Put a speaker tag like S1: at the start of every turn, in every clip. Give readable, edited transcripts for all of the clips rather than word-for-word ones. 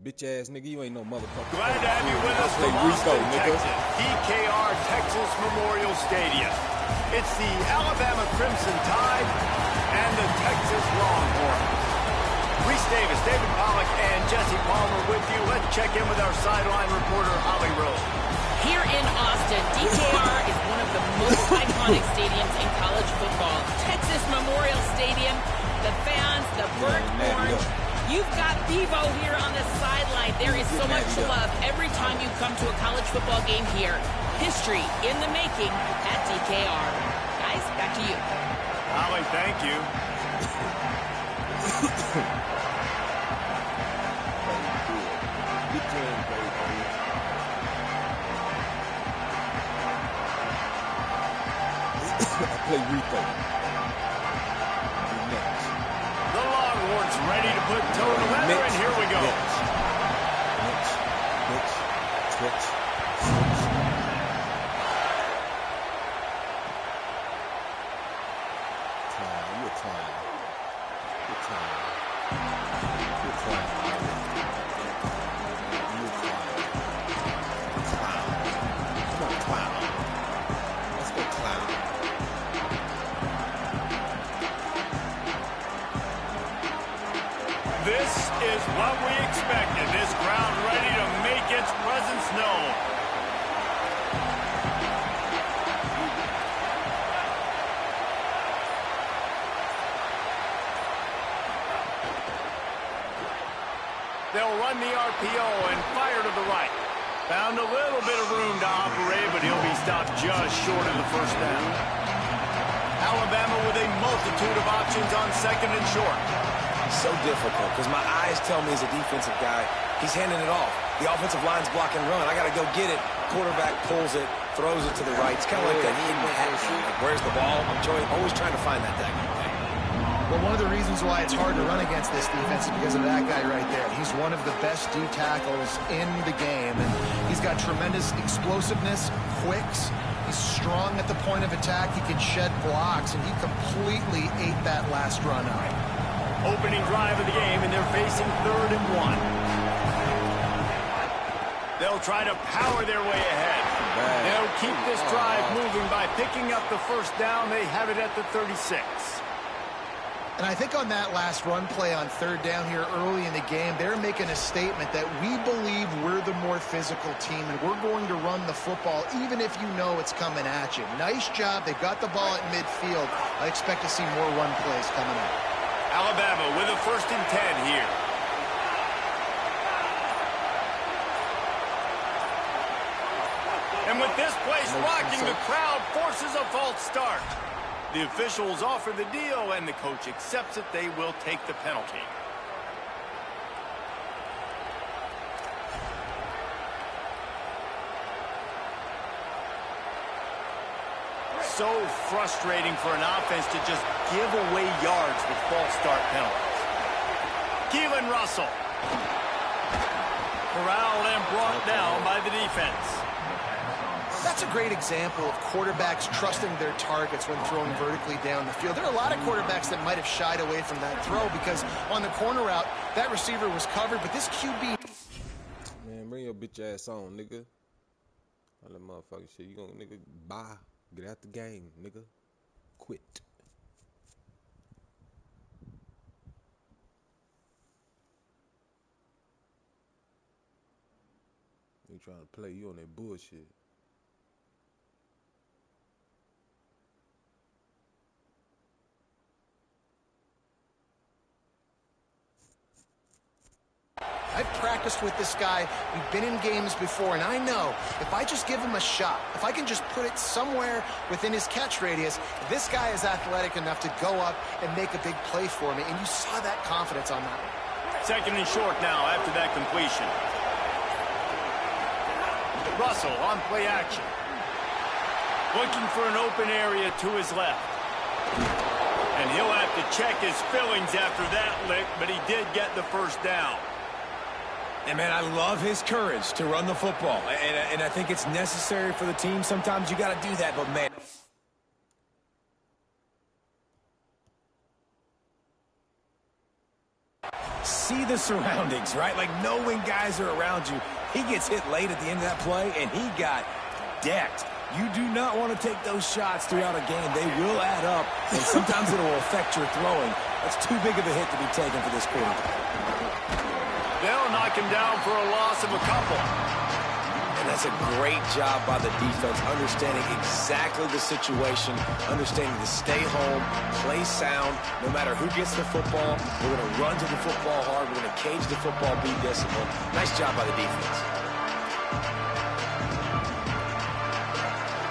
S1: Bitch ass nigga, you ain't no motherfucker.
S2: Glad to have you with us from Austin, Texas. DKR Texas Memorial Stadium. It's the Alabama Crimson Tide and the Texas Longhorns. Reese Davis, David Pollack, and Jesse Palmer with you. Let's check in with our sideline reporter, Holly Rose.
S3: Here in Austin, DKR is one of the most iconic stadiums in college football. Texas Memorial Stadium, the fans, the burnt orange. You've got Bevo here on the sideline. There is so much love every time you come to a college football game here. History in the making at DKR. Guys, back to you.
S2: Holly, thank you.
S1: I play Rico.
S2: The Longhorns ready to put toe to leather, and here we go.
S1: Twitch.
S2: This is what we expected. This crowd ready to make its presence known. They'll run the RPO and fire to the right. Found a little bit of room to operate, but he'll be stopped just short of the first down. Alabama with a multitude of options on second and short.
S4: So difficult because my eyes tell me as a defensive guy, he's handing it off. The offensive line's block and run. I got to go get it. Quarterback pulls it, throws it to the right. It's kind of like that hidden hat. Like, where's the ball? I'm always trying to find that guy.
S5: Well, one of the reasons why it's hard to run against this defense is because of that guy right there. He's one of the best D tackles in the game, and he's got tremendous explosiveness, quicks. He's strong at the point of attack. He can shed blocks, and he completely ate that last run up.
S2: Opening drive of the game, and they're facing 3rd and 1. They'll try to power their way ahead. They'll keep this drive moving by picking up the first down. They have it at the 36.
S5: And I think on that last run play on 3rd down here early in the game, they're making a statement that we believe we're the more physical team, and we're going to run the football even if you know it's coming at you. Nice job. They got the ball at midfield. I expect to see more run plays coming up.
S2: Alabama with a 1st and 10 here. And with this place rocking, the crowd forces a false start. The officials offer the deal, and the coach accepts it. They will take the penalty. So frustrating for an offense to just give away yards with false start penalties. Keelan Russell. Corralled and brought down by the defense.
S5: That's a great example of quarterbacks trusting their targets when throwing vertically down the field. There are a lot of quarterbacks that might have shied away from that throw because on the corner route, that receiver was covered, but this QB...
S1: Man, bring your bitch ass on, nigga. All that motherfucking shit. You gonna, nigga, bye. Get out the game, nigga. Quit. You trying to play, you on that bullshit.
S5: I've practiced with this guy. We've been in games before, and I know if I just give him a shot, if I can just put it somewhere within his catch radius, this guy is athletic enough to go up and make a big play for me, and you saw that confidence on that one.
S2: 2nd and short now after that completion. Russell on play action. Looking for an open area to his left. And he'll have to check his fillings after that lick, but he did get the first down.
S4: And, man, I love his courage to run the football. And I think it's necessary for the team. Sometimes you got to do that, but, man. see the surroundings, right? Like knowing guys are around you. He gets hit late at the end of that play, and he got decked. You do not want to take those shots throughout a game. They will add up, and sometimes it will affect your throwing. That's too big of a hit to be taken for this quarterback.
S2: They'll knock him down for a loss of a couple.
S4: And that's a great job by the defense, understanding exactly the situation, understanding to stay home, play sound. No matter who gets the football, we're going to run to the football hard. We're going to cage the football, be disciplined. Nice job by the defense.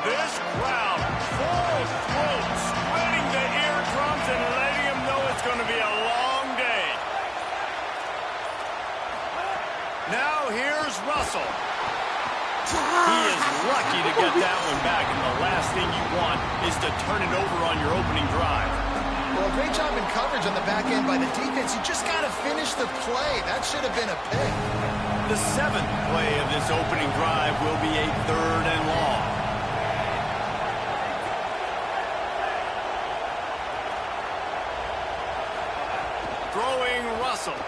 S2: This crowd, full throat, spreading the eardrums and letting them know it's going to be a long day. Now here's Russell. He is lucky to get that one back, and the last thing you want is to turn it over on your opening drive.
S5: Well, great job in coverage on the back end by the defense. You just got to finish the play. That should have been a pick.
S2: The 7th play of this opening drive will be a 3rd and long. Throwing Russell.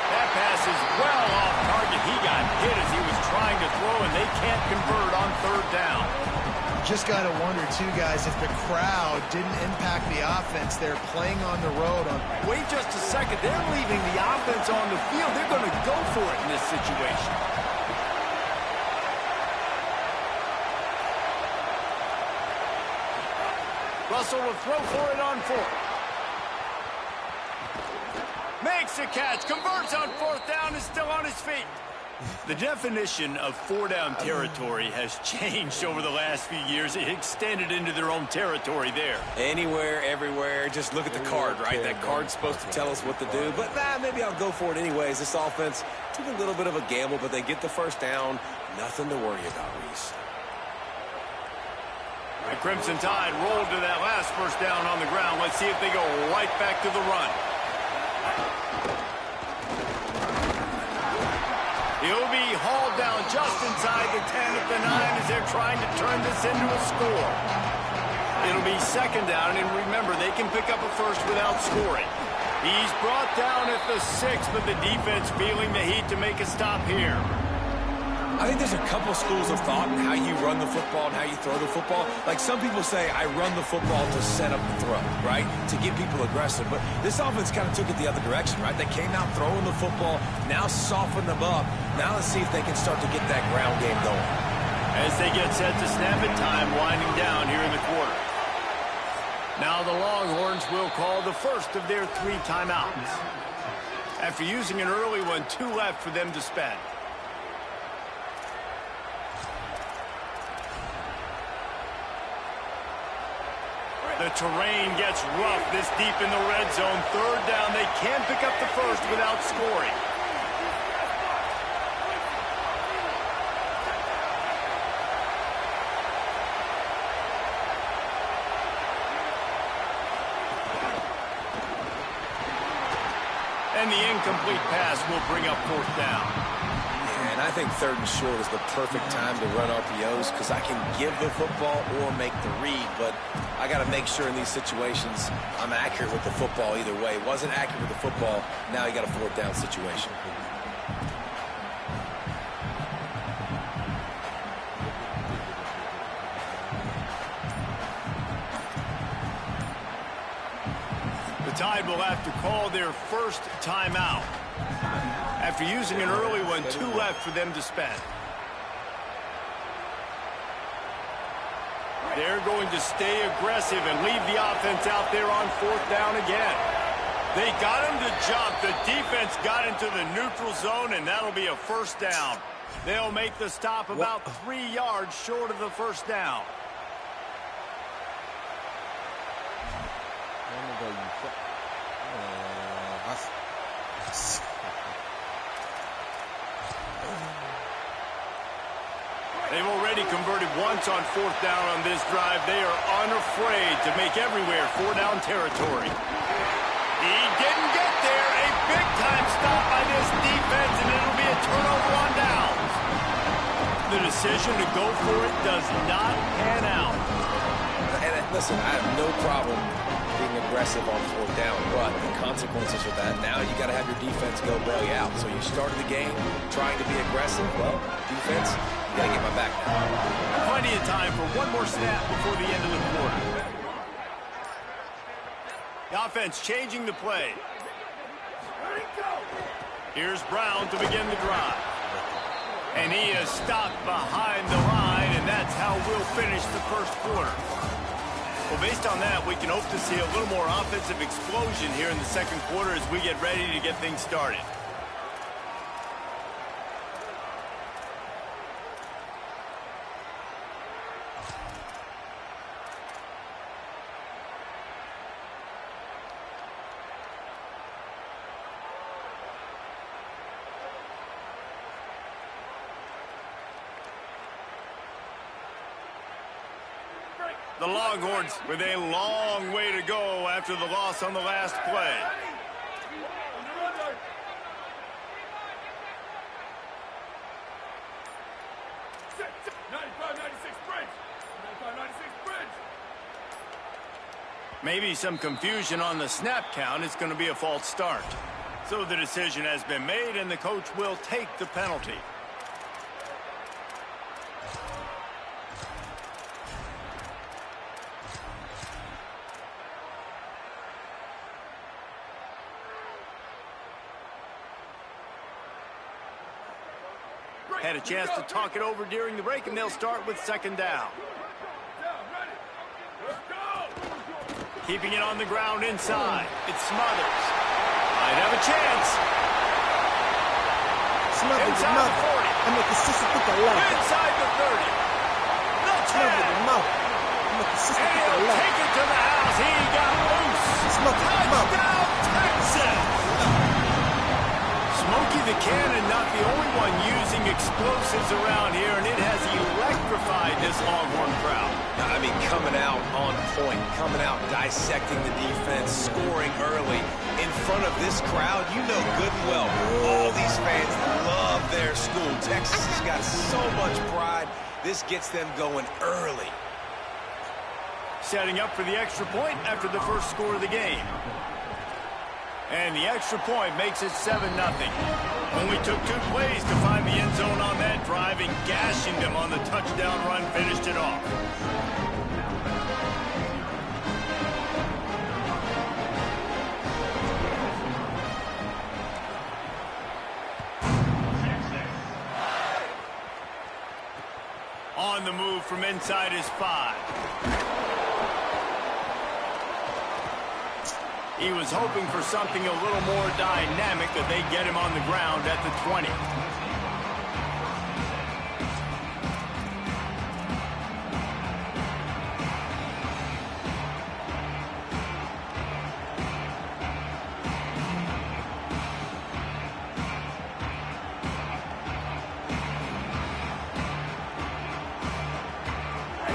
S2: That pass is well off target. He got hit as he was trying to throw, and they can't convert on 3rd down.
S5: Just got to wonder, too, guys, if the crowd didn't impact the offense. They're playing on the road.
S2: Wait just a second. They're leaving the offense on the field. They're going to go for it in this situation. Russell will throw for it on 4th. Makes a catch, converts on 4th down, is still on his feet. The definition of 4-down territory has changed over the last few years. It extended into their own territory there.
S4: Anywhere, everywhere, just look at the card, right? That card's supposed to tell us what to do, but maybe I'll go for it anyways. This offense took a little bit of a gamble, but they get the 1st down. Nothing to worry about, Reese.
S2: The Crimson Tide rolled to that last 1st down on the ground. Let's see if they go right back to the run. He'll be hauled down just inside the 10 at the 9 as they're trying to turn this into a score. It'll be 2nd down, and remember, they can pick up a 1st without scoring. He's brought down at the 6, but the defense feeling the heat to make a stop here.
S4: I think there's a couple schools of thought in how you run the football and how you throw the football. Like some people say, I run the football to set up the throw, right? To get people aggressive. But this offense kind of took it the other direction, right? They came out throwing the football, now softened them up. Now let's see if they can start to get that ground game going.
S2: As they get set to snap it, time winding down here in the quarter. Now the Longhorns will call the first of their 3 timeouts. After using an early one, 2 left for them to spend. The terrain gets rough this deep in the red zone. 3rd down. They can't pick up the 1st without scoring. And the incomplete pass will bring up 4th down.
S4: And I think 3rd and short is the perfect time to run RPOs because I can give the football or make the read, but I got to make sure in these situations I'm accurate with the football either way. Wasn't accurate with the football, now you got a 4th down situation.
S2: The Tide will have to call their first timeout. After using an early one, 2 left for them to spend. They're going to stay aggressive and leave the offense out there on 4th down again. They got him to jump. The defense got into the neutral zone, and that'll be a 1st down. They'll make the stop about 3 yards short of the 1st down. They've already converted once on 4th down on this drive. They are unafraid to make everywhere 4-down territory. He didn't get there. A big-time stop by this defense, and it'll be a turnover on downs. The decision to go for it does not pan out.
S4: And listen, I have no problem being aggressive on 4th down, but the consequences of that, now you got to have your defense go bail you out. So you started the game trying to be aggressive. Well, defense, you got to get my back now.
S2: Plenty of time for one more snap before the end of the quarter. The offense changing the play. Here's Brown to begin the drive. And he is stopped behind the line, and that's how we'll finish the first quarter. Well, based on that, we can hope to see a little more offensive explosion here in the second quarter as we get ready to get things started. The Longhorns with a long way to go after the loss on the last play. Maybe some confusion on the snap count. It's going to be a false start. So the decision has been made, and the coach will take the penalty. Had a chance to talk it over during the break, and they'll start with 2nd down. Keeping it on the ground inside. It's Smothers. Might have a chance.
S1: Smothers
S2: inside the 40.
S1: I'm a consistent with the left.
S2: Inside the 30. The 10.
S1: I'm a consistent
S2: And
S1: with the
S2: he'll
S1: left.
S2: take it to the house. He got loose. Touchdown, Texas. Smokey the Cannon, not the only one using explosives around here, and it has electrified this Longhorn crowd.
S4: I mean, coming out on point, coming out dissecting the defense, scoring early in front of this crowd. You know good and well, all these fans love their school. Texas has got so much pride. This gets them going early.
S2: Setting up for the extra point after the first score of the game. And the extra point makes it 7-0. Only took 2 plays to find the end zone on that drive, and gashing them on the touchdown run finished it off. On the move from inside his 5. He was hoping for something a little more dynamic, that they get him on the ground at the 20.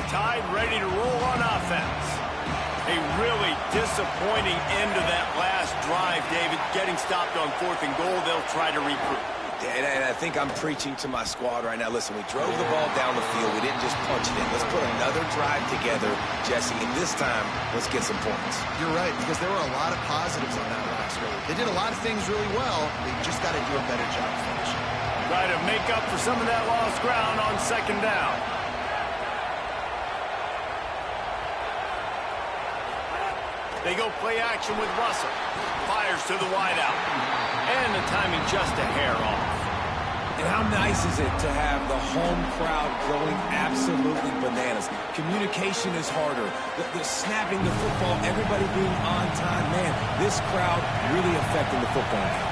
S2: Tide ready to roll on offense. A really disappointing end to that last drive, David. Getting stopped on 4th and goal, they'll try to regroup.
S4: And I think I'm preaching to my squad right now. Listen, we drove the ball down the field. We didn't just punch it in. Let's put another drive together, Jesse, and this time, let's get some points.
S5: You're right, because there were a lot of positives on that last drive. They did a lot of things really well. They just got to do a better job finishing.
S2: Try to make up for some of that lost ground on 2nd down. They go play action with Russell. Fires to the wideout. And the timing just a hair off.
S4: And how nice is it to have the home crowd going absolutely bananas? Communication is harder. The snapping the football, everybody being on time. Man, this crowd really affecting the football game.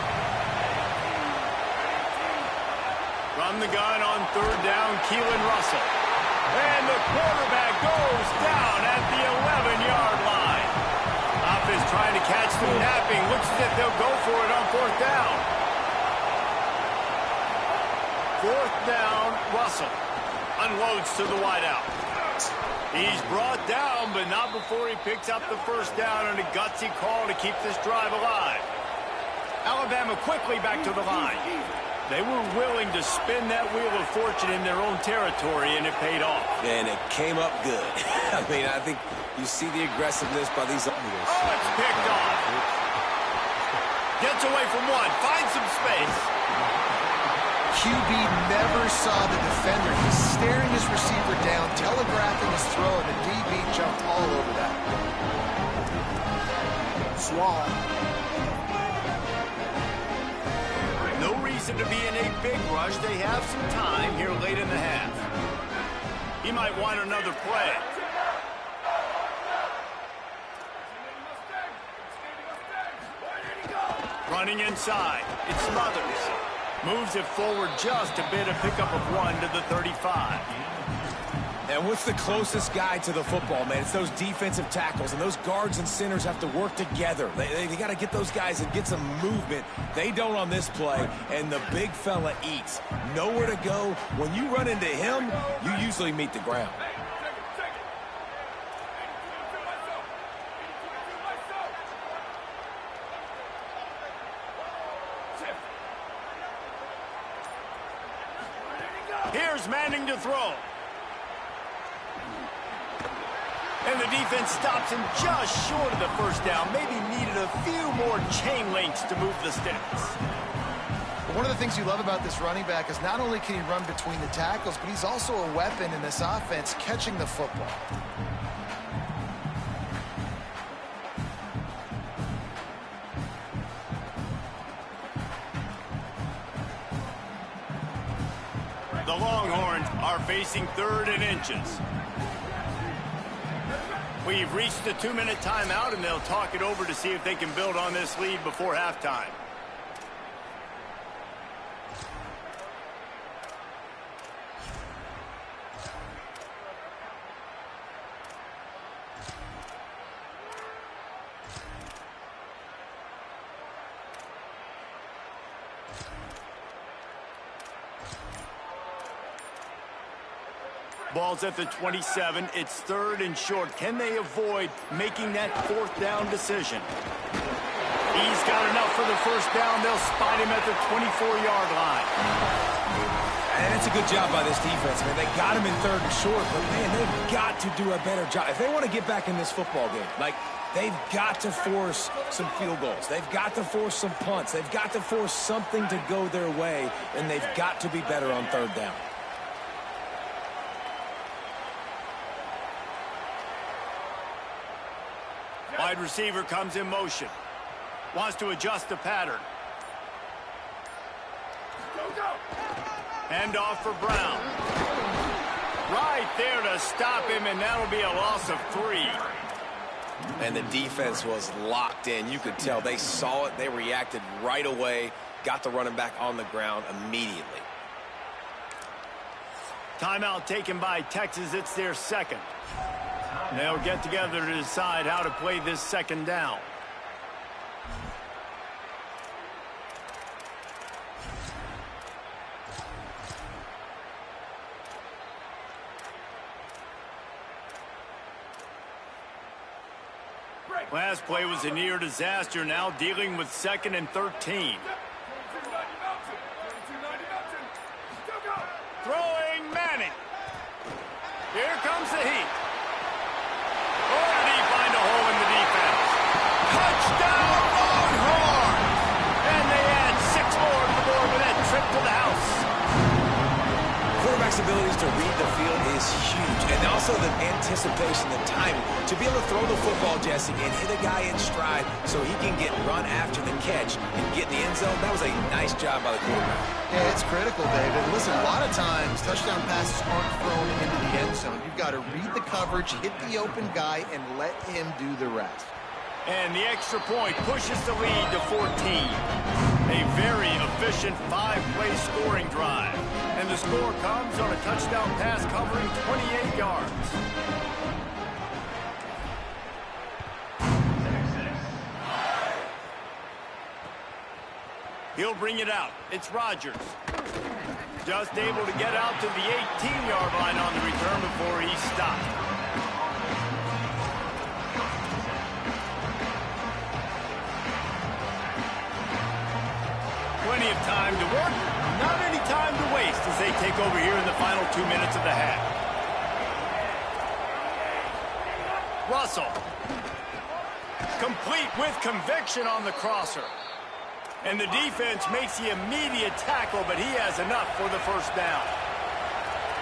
S2: From the gun on 3rd down, Keelan Russell. And the quarterback goes down at the 11-yard line. Offense trying to catch them napping. Looks as if they'll go for it on 4th down. 4th down, Russell unloads to the wideout. He's brought down, but not before he picks up the 1st down, and a gutsy call to keep this drive alive. Alabama quickly back to the line. They were willing to spin that wheel of fortune in their own territory, and it paid off.
S4: And it came up good. I mean, I think you see the aggressiveness by these.
S2: Oh, it's picked off. Gets away from one, finds some space.
S5: QB never saw the defender. He's staring his receiver down, telegraphing his throw, and the DB jumped all over that. Swall.
S2: No reason to be in a big rush. They have some time here late in the half. He might want another play. Running inside. It smothers. Moves it forward just a bit, a pickup of 1 to the 35.
S4: And what's the closest guy to the football, man? It's those defensive tackles, and those guards and centers have to work together. They got to get those guys and get some movement. They don't on this play, and the big fella eats. Nowhere to go. When you run into him, you usually meet the ground.
S2: Here's Manning to throw. And the defense stops him just short of the first down. Maybe needed a few more chain links to move the sticks.
S5: But one of the things you love about this running back is not only can he run between the tackles, but he's also a weapon in this offense catching the football.
S2: The Longhorns are facing 3rd and inches. We've reached the 2-minute timeout, and they'll talk it over to see if they can build on this lead before halftime. Ball's at the 27. It's 3rd and short. Can they avoid making that 4th down decision? He's got enough for the first down. They'll spot him at the 24-yard line.
S4: And it's a good job by this defense, man. They got him in 3rd and short, but, man, they've got to do a better job. If they want to get back in this football game, like, they've got to force some field goals. They've got to force some punts. They've got to force something to go their way, and they've got to be better on 3rd down.
S2: Wide receiver comes in motion. Wants to adjust the pattern. Hand off for Brown. Right there to stop him, and that'll be a loss of 3.
S4: And the defense was locked in. You could tell they saw it. They reacted right away. Got the running back on the ground immediately.
S2: Timeout taken by Texas. It's their 2nd. They'll get together to decide how to play this 2nd down. Last play was a near disaster. Now dealing with 2nd and 13. Throwing Manning. Here comes the heat. Or did he find a hole in the defense? Touchdown, Longhorns! And they add 6 more to the board with that trip to the house.
S4: Quarterback's abilities to read the field is huge. And also the anticipation, the timing. To be able to throw the football, Jesse, and hit a guy in stride so he can get run after the catch and get in the end zone, that was a nice job by the quarterback.
S5: Yeah, it's critical, David. Listen, a lot of times, touchdown passes aren't thrown into the end zone. You've got to read the coverage, hit the open guy, and let him do the rest.
S2: And the extra point pushes the lead to 14. A very efficient 5-play scoring drive. And the score comes on a touchdown pass covering 28 yards. He'll bring it out. It's Rodgers. Just able to get out to the 18-yard line on the return before he stopped. Plenty of time to work, not any time to waste as they take over here in the final 2 minutes of the half. Russell. Complete with conviction on the crosser. And the defense makes the immediate tackle, but he has enough for the first down.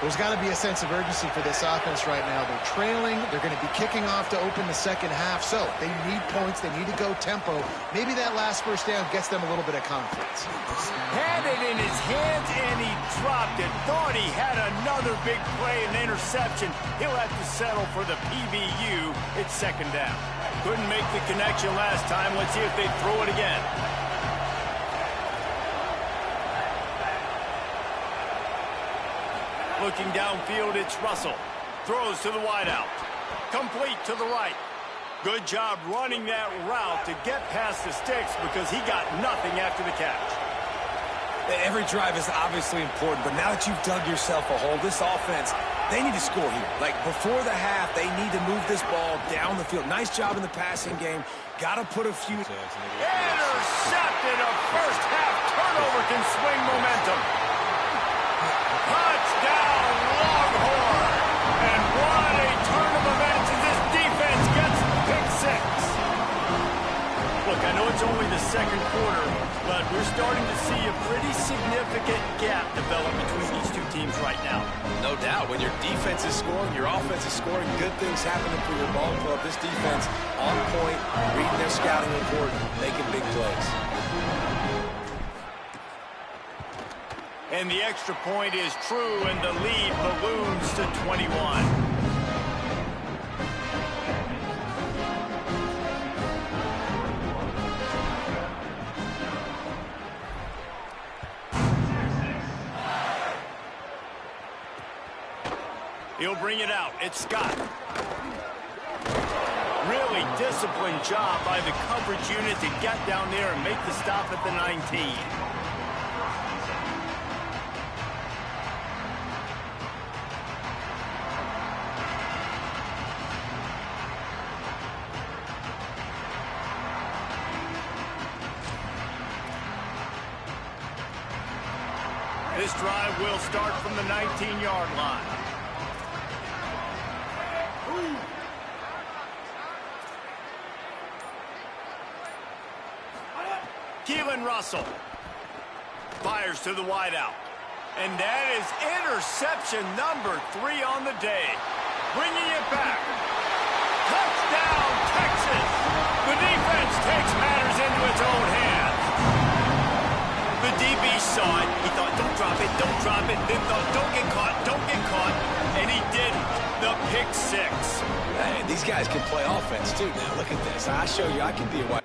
S5: There's got to be a sense of urgency for this offense right now. They're trailing. They're going to be kicking off to open the second half. So they need points. They need to go tempo. Maybe that last first down gets them a little bit of confidence.
S2: Had it in his hands, and he dropped it. Thought he had another big play and interception. He'll have to settle for the PBU. It's second down. Couldn't make the connection last time. Let's see if they throw it again. Looking downfield, it's Russell. Throws to the wideout. Complete to the right. Good job running that route to get past the sticks because he got nothing after the catch.
S4: Every drive is obviously important, but now that you've dug yourself a hole, this offense, they need to score here. Like, before the half, they need to move this ball down the field. Nice job in the passing game. Got to put a few...
S2: Intercepted. A first half turnover can swing momentum. Touchdown, Longhorn! And what a turn of events as this defense gets the pick six. Look, I know it's only the second quarter, but we're starting to see a pretty significant gap develop between these two teams right now.
S4: No doubt. When your defense is scoring, your offense is scoring, good things happening for your ball club. This defense on point, reading their scouting report, making big plays.
S2: And the extra point is true, and the lead balloons to 21. He'll bring it out. It's Scott. Really disciplined job by the coverage unit to get down there and make the stop at the 19. This drive will start from the 19-yard line. Keelan Russell fires to the wideout. And that is interception number 3 on the day. Bringing it back. Touchdown, Texas! The defense takes matters into its own hands. The DB saw it. He thought, don't drop it, don't drop it. Then thought, don't get caught, don't get caught. And he didn't. The pick six.
S4: Hey, these guys can play offense, too. Now, look at this. I show you I can be a wide...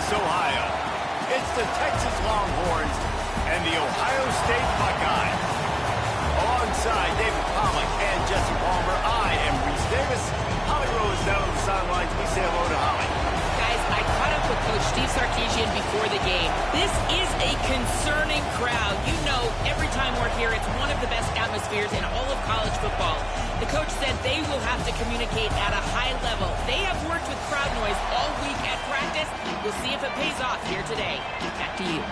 S2: Columbus, Ohio. It's the Texas Longhorns and the Ohio State Buckeyes. Alongside David Pollack and Jesse Palmer, I am Reese Davis. Holly Rose down on the sidelines. We say hello to Holly.
S3: Guys, I caught up with Coach Steve Sarkisian before the game. This is a concerning crowd. You know, every time we're here, it's one of the best atmospheres in all of college football. The coach said they will have to communicate at a high level. They have worked with crowd noise all week at practice. We'll see if it pays off here today. Back to you.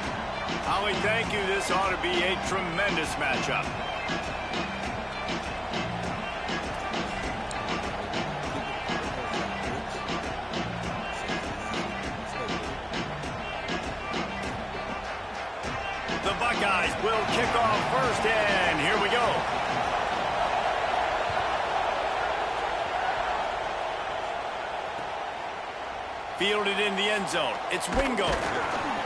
S2: Holly, thank you. This ought to be a tremendous matchup. The Buckeyes will kick off first, and here we go. Fielded in the end zone. It's Wingo.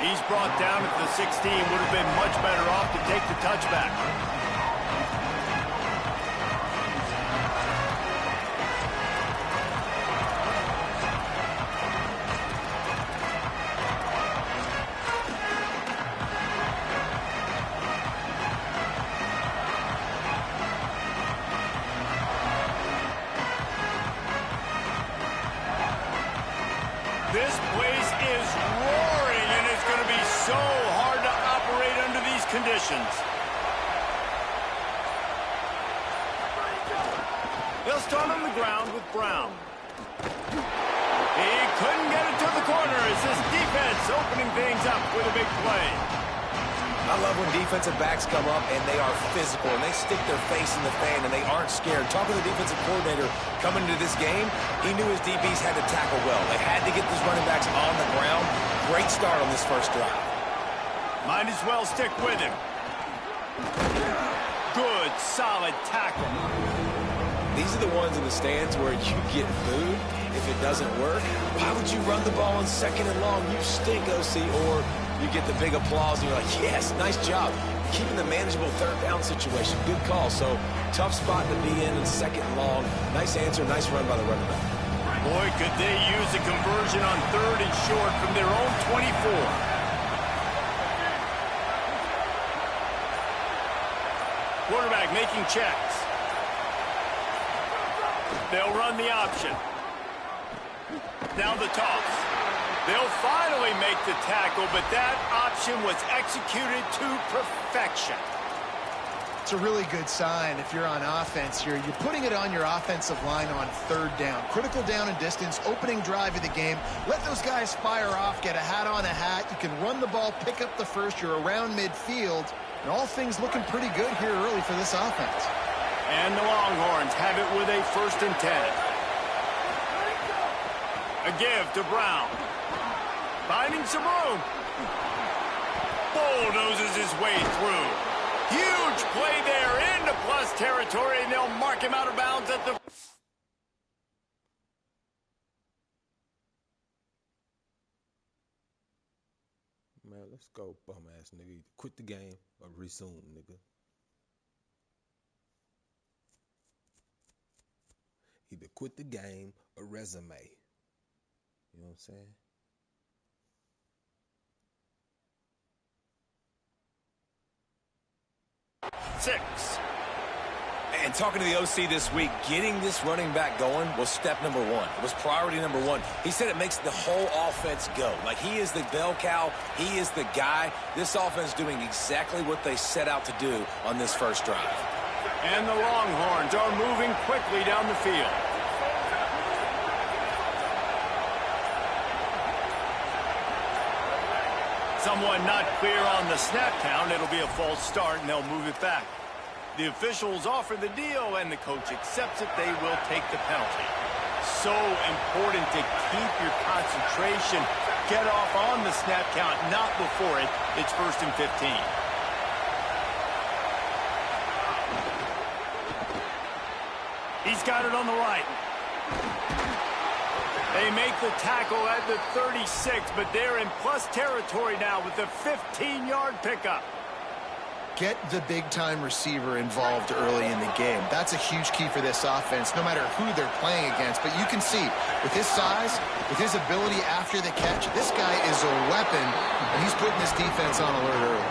S2: He's brought down at the 16. Would have been much better off to take the touchback. This place is roaring, and it's going to be so hard to operate under these conditions. They'll start on the ground with Brown. He couldn't get it to the corner as this defense opening things up with a big play.
S4: I love when defensive backs come up and they are physical and they stick their face in the fan and they aren't scared. Talking to the defensive coordinator coming into this game, he knew his DBs had to tackle well. They had to get these running backs on the ground. Great start on this first drive.
S2: Might as well stick with him. Good, solid tackle.
S4: These are the ones in the stands where you get booed if it doesn't work. Why would you run the ball on 2nd and long? You stink, OC. Or you get the big applause and you're like, yes, nice job. Keeping the manageable 3rd down situation. Good call. So tough spot to be in 2nd and long. Nice answer, nice run by the running back.
S2: Boy, could they use a conversion on 3rd and short from their own 24. Quarterback making checks. They'll run the option. Now the toss. They'll finally make the tackle, but that option was executed to perfection.
S5: It's a really good sign if you're on offense here. You're putting it on your offensive line on 3rd down. Critical down and distance, opening drive of the game. Let those guys fire off, get a hat on a hat. You can run the ball, pick up the first. You're around midfield. And all things looking pretty good here early for this offense.
S2: And the Longhorns have it with a 1st and 10. A give to Brown. Finding some room. Bulldozes his way through. Huge play there into plus territory, and they'll mark him out of bounds at the...
S1: Man, let's go, bum-ass nigga. Either quit the game or resume, nigga. Either quit the game or resume. You know what I'm saying?
S2: Six.
S4: And talking to the OC this week, getting this running back going was step number 1. It was priority number 1. He said it makes the whole offense go. Like, he is the bell cow. He is the guy. This offense doing exactly what they set out to do on this first drive.
S2: And the Longhorns are moving quickly down the field. Someone not clear on the snap count. It'll be a false start, and they'll move it back. The officials offer the deal, and the coach accepts it. They will take the penalty. So important to keep your concentration. Get off on the snap count, not before it. It's 1st and 15. He's got it on the right. They make the tackle at the 36, but they're in plus territory now with the 15-yard pickup.
S5: Get the big-time receiver involved early in the game. That's a huge key for this offense, no matter who they're playing against. But you can see With his size, with his ability after the catch, this guy is a weapon, and he's putting this defense on alert early.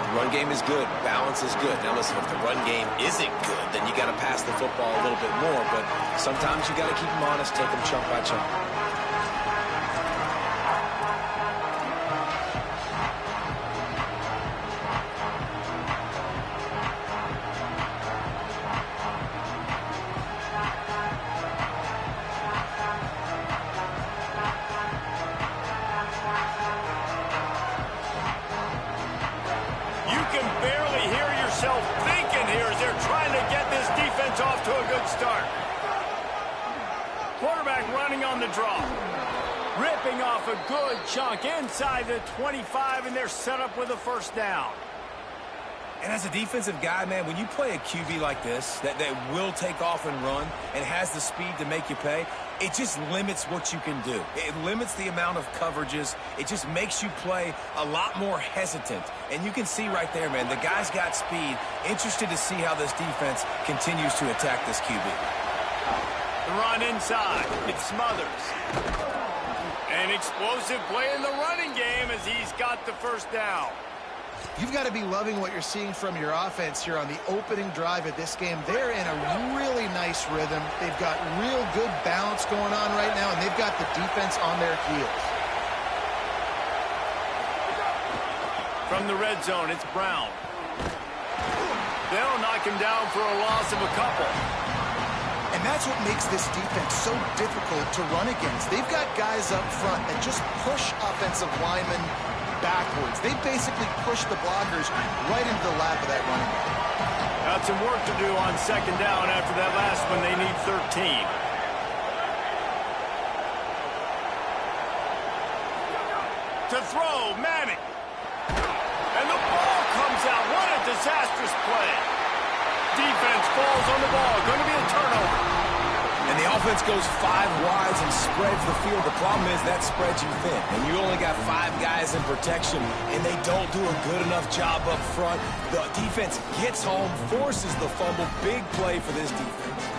S4: The run game is good. Balance is good. Now, listen, if the run game isn't good, then you got to pass the football a little bit more. But sometimes you got to keep them honest, take them chunk by chunk.
S2: Off to a good start. Quarterback running on the draw. Ripping off a good chunk inside the 25, and they're set up with a first down.
S4: And as a defensive guy, man, when you play a QB like this, that will take off and run and has the speed to make you pay, it just limits what you can do. It limits the amount of coverages. It just makes you play a lot more hesitant. And you can see right there, man, the guy's got speed. Interested to see how this defense continues to attack this QB.
S2: The run inside. It smothers. An explosive play in the running game as he's got the first down.
S5: You've got to be loving what you're seeing from your offense here on the opening drive of this game. They're in a really nice rhythm. They've got real good balance going on right now, and they've got the defense on their heels.
S2: From the red zone, it's Brown. They'll knock him down for a loss of a couple.
S5: And that's what makes this defense so difficult to run against. They've got guys up front that just push offensive linemen backwards. They basically push the blockers right into the lap of that running back.
S2: Got some work to do on second down after that last one. They need 13. To throw, Manning. And the ball comes out. What a disastrous play. Defense falls on the ball. Going to be a turnover.
S4: And the offense goes 5 wides and spreads the field. The problem is that spreads you thin. And you only got 5 guys in protection, and they don't do a good enough job up front. The defense gets home, forces the fumble. Big play for this defense.